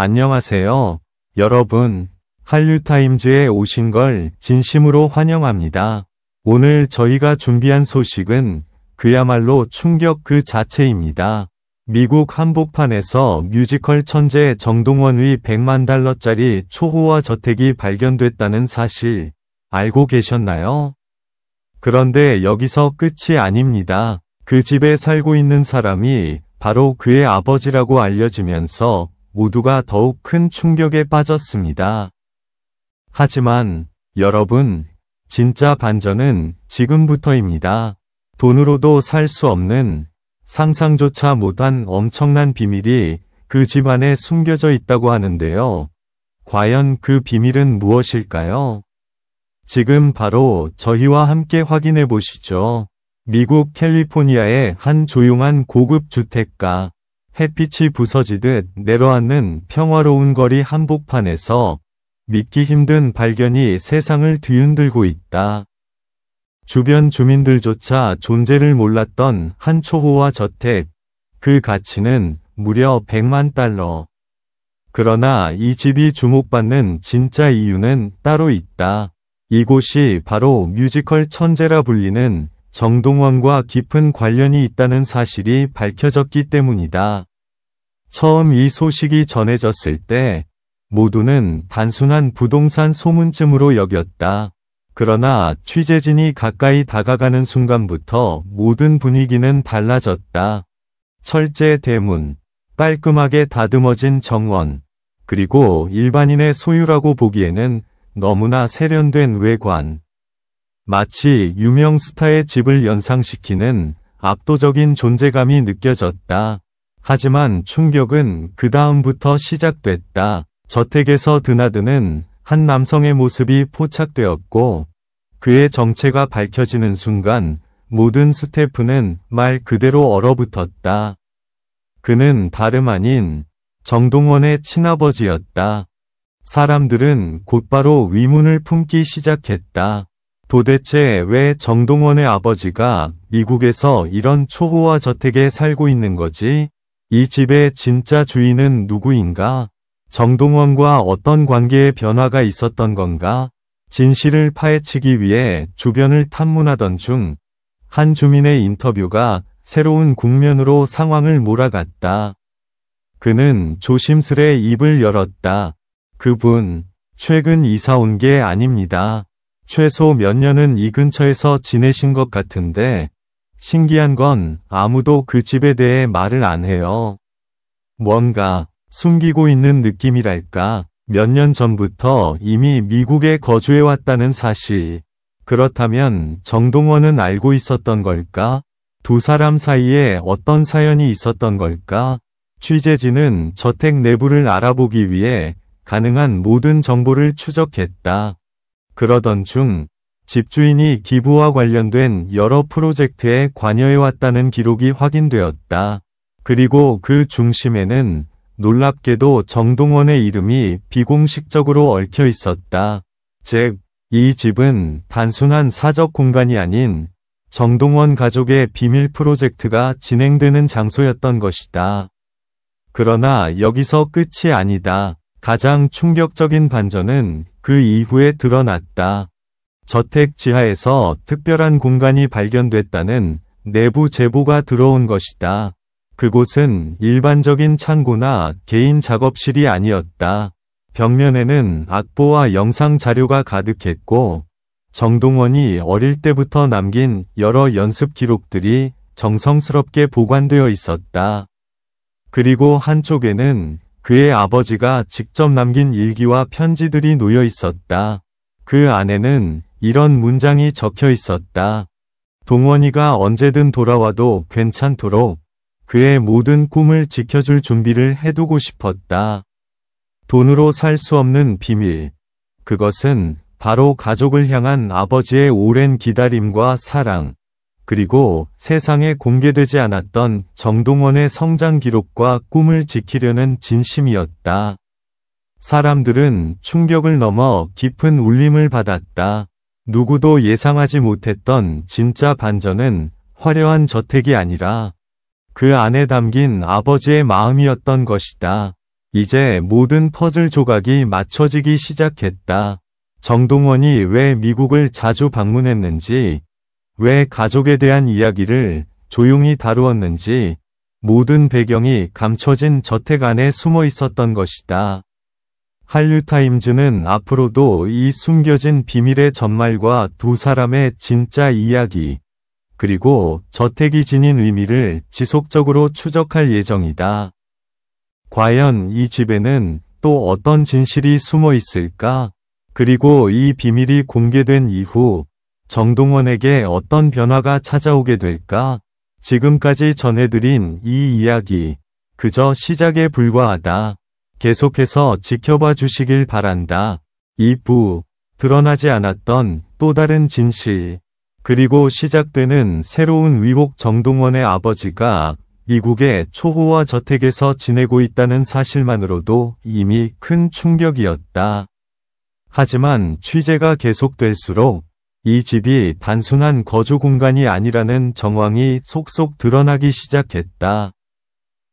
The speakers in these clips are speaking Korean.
안녕하세요, 여러분. 한류타임즈에 오신 걸 진심으로 환영합니다. 오늘 저희가 준비한 소식은 그야말로 충격 그 자체입니다. 미국 한복판에서 뮤지컬 천재 정동원의 100만 달러짜리 초호화 저택이 발견됐다는 사실 알고 계셨나요? 그런데 여기서 끝이 아닙니다. 그 집에 살고 있는 사람이 바로 그의 아버지라고 알려지면서 모두가 더욱 큰 충격에 빠졌습니다. 하지만 여러분, 진짜 반전은 지금부터입니다. 돈으로도 살 수 없는, 상상조차 못한 엄청난 비밀이 그 집안에 숨겨져 있다고 하는데요. 과연 그 비밀은 무엇일까요? 지금 바로 저희와 함께 확인해 보시죠. 미국 캘리포니아의 한 조용한 고급 주택가, 햇빛이 부서지듯 내려앉는 평화로운 거리 한복판에서 믿기 힘든 발견이 세상을 뒤흔들고 있다. 주변 주민들조차 존재를 몰랐던 한 초호화 저택, 그 가치는 무려 100만 달러. 그러나 이 집이 주목받는 진짜 이유는 따로 있다. 이곳이 바로 뮤지컬 천재라 불리는 정동원과 깊은 관련이 있다는 사실이 밝혀졌기 때문이다. 처음 이 소식이 전해졌을 때 모두는 단순한 부동산 소문쯤으로 여겼다. 그러나 취재진이 가까이 다가가는 순간부터 모든 분위기는 달라졌다. 철제 대문, 깔끔하게 다듬어진 정원, 그리고 일반인의 소유라고 보기에는 너무나 세련된 외관. 마치 유명 스타의 집을 연상시키는 압도적인 존재감이 느껴졌다. 하지만 충격은 그 다음부터 시작됐다. 저택에서 드나드는 한 남성의 모습이 포착되었고, 그의 정체가 밝혀지는 순간 모든 스태프는 말 그대로 얼어붙었다. 그는 다름 아닌 정동원의 친아버지였다. 사람들은 곧바로 의문을 품기 시작했다. 도대체 왜 정동원의 아버지가 미국에서 이런 초호화 저택에 살고 있는 거지? 이 집의 진짜 주인은 누구인가? 정동원과 어떤 관계의 변화가 있었던 건가? 진실을 파헤치기 위해 주변을 탐문하던 중 한 주민의 인터뷰가 새로운 국면으로 상황을 몰아갔다. 그는 조심스레 입을 열었다. 그분, 최근 이사 온 게 아닙니다. 최소 몇 년은 이 근처에서 지내신 것 같은데, 신기한 건 아무도 그 집에 대해 말을 안 해요. 뭔가 숨기고 있는 느낌이랄까. 몇 년 전부터 이미 미국에 거주해왔다는 사실. 그렇다면 정동원은 알고 있었던 걸까? 두 사람 사이에 어떤 사연이 있었던 걸까? 취재진은 저택 내부를 알아보기 위해 가능한 모든 정보를 추적했다. 그러던 중 집주인이 기부와 관련된 여러 프로젝트에 관여해왔다는 기록이 확인되었다. 그리고 그 중심에는 놀랍게도 정동원의 이름이 비공식적으로 얽혀 있었다. 즉, 이 집은 단순한 사적 공간이 아닌 정동원 가족의 비밀 프로젝트가 진행되는 장소였던 것이다. 그러나 여기서 끝이 아니다. 가장 충격적인 반전은 그 이후에 드러났다. 저택 지하에서 특별한 공간이 발견됐다는 내부 제보가 들어온 것이다. 그곳은 일반적인 창고나 개인 작업실이 아니었다. 벽면에는 악보와 영상 자료가 가득했고, 정동원이 어릴 때부터 남긴 여러 연습 기록들이 정성스럽게 보관되어 있었다. 그리고 한쪽에는 그의 아버지가 직접 남긴 일기와 편지들이 놓여 있었다. 그 안에는 이런 문장이 적혀 있었다. 동원이가 언제든 돌아와도 괜찮도록 그의 모든 꿈을 지켜줄 준비를 해두고 싶었다. 돈으로 살 수 없는 비밀. 그것은 바로 가족을 향한 아버지의 오랜 기다림과 사랑, 그리고 세상에 공개되지 않았던 정동원의 성장 기록과 꿈을 지키려는 진심이었다. 사람들은 충격을 넘어 깊은 울림을 받았다. 누구도 예상하지 못했던 진짜 반전은 화려한 저택이 아니라 그 안에 담긴 아버지의 마음이었던 것이다. 이제 모든 퍼즐 조각이 맞춰지기 시작했다. 정동원이 왜 미국을 자주 방문했는지, 왜 가족에 대한 이야기를 조용히 다루었는지, 모든 배경이 감춰진 저택 안에 숨어 있었던 것이다. 한류타임즈는 앞으로도 이 숨겨진 비밀의 전말과 두 사람의 진짜 이야기, 그리고 저택이 지닌 의미를 지속적으로 추적할 예정이다. 과연 이 집에는 또 어떤 진실이 숨어 있을까? 그리고 이 비밀이 공개된 이후 정동원에게 어떤 변화가 찾아오게 될까? 지금까지 전해드린 이 이야기, 그저 시작에 불과하다. 계속해서 지켜봐 주시길 바란다. 2부, 드러나지 않았던 또 다른 진실. 그리고 시작되는 새로운 의혹. 정동원의 아버지가 미국의 초호화 저택에서 지내고 있다는 사실만으로도 이미 큰 충격이었다. 하지만 취재가 계속될수록 이 집이 단순한 거주 공간이 아니라는 정황이 속속 드러나기 시작했다.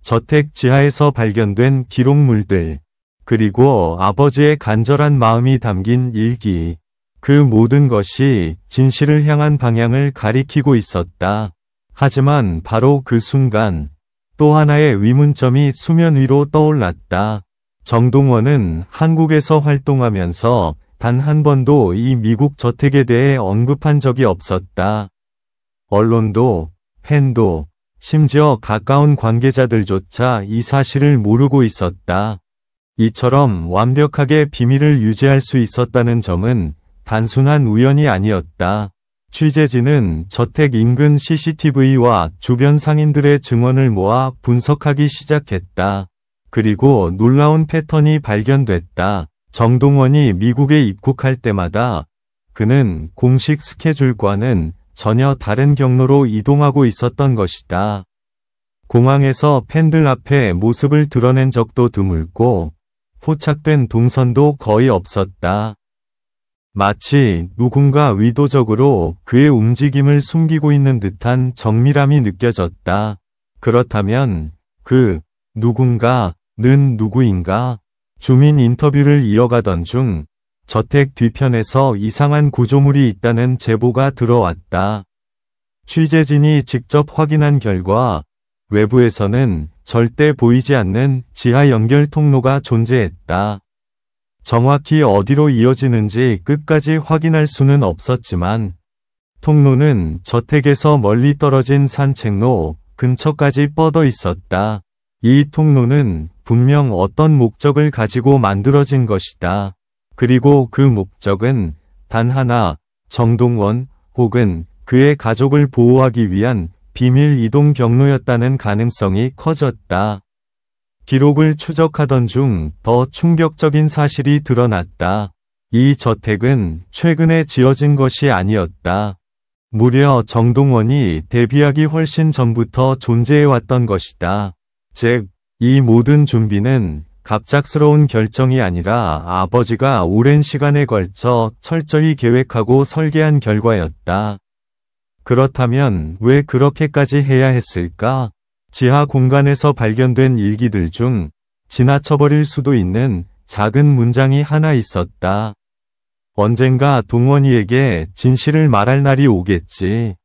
저택 지하에서 발견된 기록물들, 그리고 아버지의 간절한 마음이 담긴 일기, 그 모든 것이 진실을 향한 방향을 가리키고 있었다. 하지만 바로 그 순간 또 하나의 의문점이 수면 위로 떠올랐다. 정동원은 한국에서 활동하면서 단 한 번도 이 미국 저택에 대해 언급한 적이 없었다. 언론도, 팬도, 심지어 가까운 관계자들조차 이 사실을 모르고 있었다. 이처럼 완벽하게 비밀을 유지할 수 있었다는 점은 단순한 우연이 아니었다. 취재진은 저택 인근 CCTV와 주변 상인들의 증언을 모아 분석하기 시작했다. 그리고 놀라운 패턴이 발견됐다. 정동원이 미국에 입국할 때마다 그는 공식 스케줄과는 전혀 다른 경로로 이동하고 있었던 것이다. 공항에서 팬들 앞에 모습을 드러낸 적도 드물고 포착된 동선도 거의 없었다. 마치 누군가 의도적으로 그의 움직임을 숨기고 있는 듯한 정밀함이 느껴졌다. 그렇다면 그 누군가는 누구인가? 주민 인터뷰를 이어가던 중 저택 뒤편에서 이상한 구조물이 있다는 제보가 들어왔다. 취재진이 직접 확인한 결과 외부에서는 절대 보이지 않는 지하 연결 통로가 존재했다. 정확히 어디로 이어지는지 끝까지 확인할 수는 없었지만 통로는 저택에서 멀리 떨어진 산책로 근처까지 뻗어 있었다. 이 통로는 분명 어떤 목적을 가지고 만들어진 것이다. 그리고 그 목적은 단 하나, 정동원 혹은 그의 가족을 보호하기 위한 비밀 이동 경로였다는 가능성이 커졌다. 기록을 추적하던 중 더 충격적인 사실이 드러났다. 이 저택은 최근에 지어진 것이 아니었다. 무려 정동원이 데뷔하기 훨씬 전부터 존재해왔던 것이다. 즉, 이 모든 준비는 갑작스러운 결정이 아니라 아버지가 오랜 시간에 걸쳐 철저히 계획하고 설계한 결과였다. 그렇다면 왜 그렇게까지 해야 했을까? 지하 공간에서 발견된 일기들 중 지나쳐버릴 수도 있는 작은 문장이 하나 있었다. 언젠가 동원이에게 진실을 말할 날이 오겠지.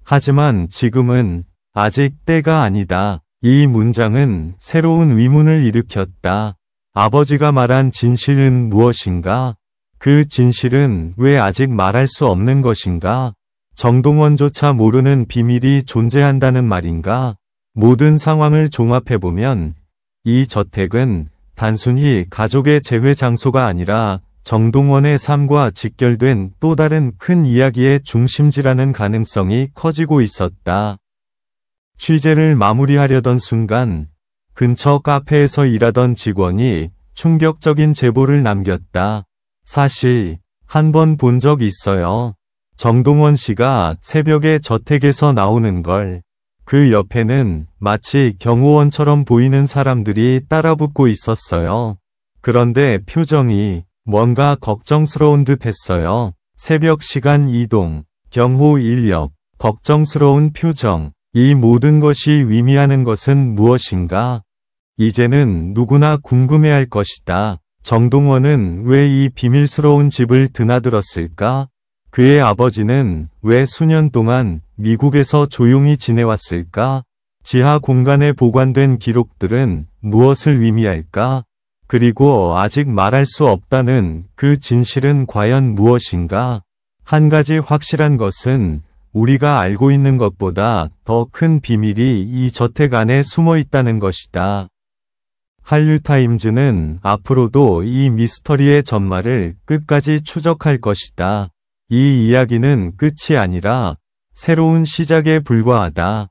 하지만 지금은 아직 때가 아니다. 이 문장은 새로운 의문을 일으켰다. 아버지가 말한 진실은 무엇인가? 그 진실은 왜 아직 말할 수 없는 것인가? 정동원조차 모르는 비밀이 존재한다는 말인가? 모든 상황을 종합해보면 이 저택은 단순히 가족의 재회 장소가 아니라 정동원의 삶과 직결된 또 다른 큰 이야기의 중심지라는 가능성이 커지고 있었다. 취재를 마무리하려던 순간 근처 카페에서 일하던 직원이 충격적인 제보를 남겼다. 사실 한 번 본 적 있어요. 정동원 씨가 새벽에 저택에서 나오는 걸. 그 옆에는 마치 경호원처럼 보이는 사람들이 따라붙고 있었어요. 그런데 표정이 뭔가 걱정스러운 듯 했어요. 새벽 시간 이동, 경호 인력, 걱정스러운 표정. 이 모든 것이 의미하는 것은 무엇인가? 이제는 누구나 궁금해할 것이다. 정동원은 왜 이 비밀스러운 집을 드나들었을까? 그의 아버지는 왜 수년 동안 미국에서 조용히 지내왔을까? 지하 공간에 보관된 기록들은 무엇을 의미할까? 그리고 아직 말할 수 없다는 그 진실은 과연 무엇인가? 한 가지 확실한 것은 우리가 알고 있는 것보다 더 큰 비밀이 이 저택 안에 숨어 있다는 것이다. 한류타임즈는 앞으로도 이 미스터리의 전말을 끝까지 추적할 것이다. 이 이야기는 끝이 아니라 새로운 시작에 불과하다.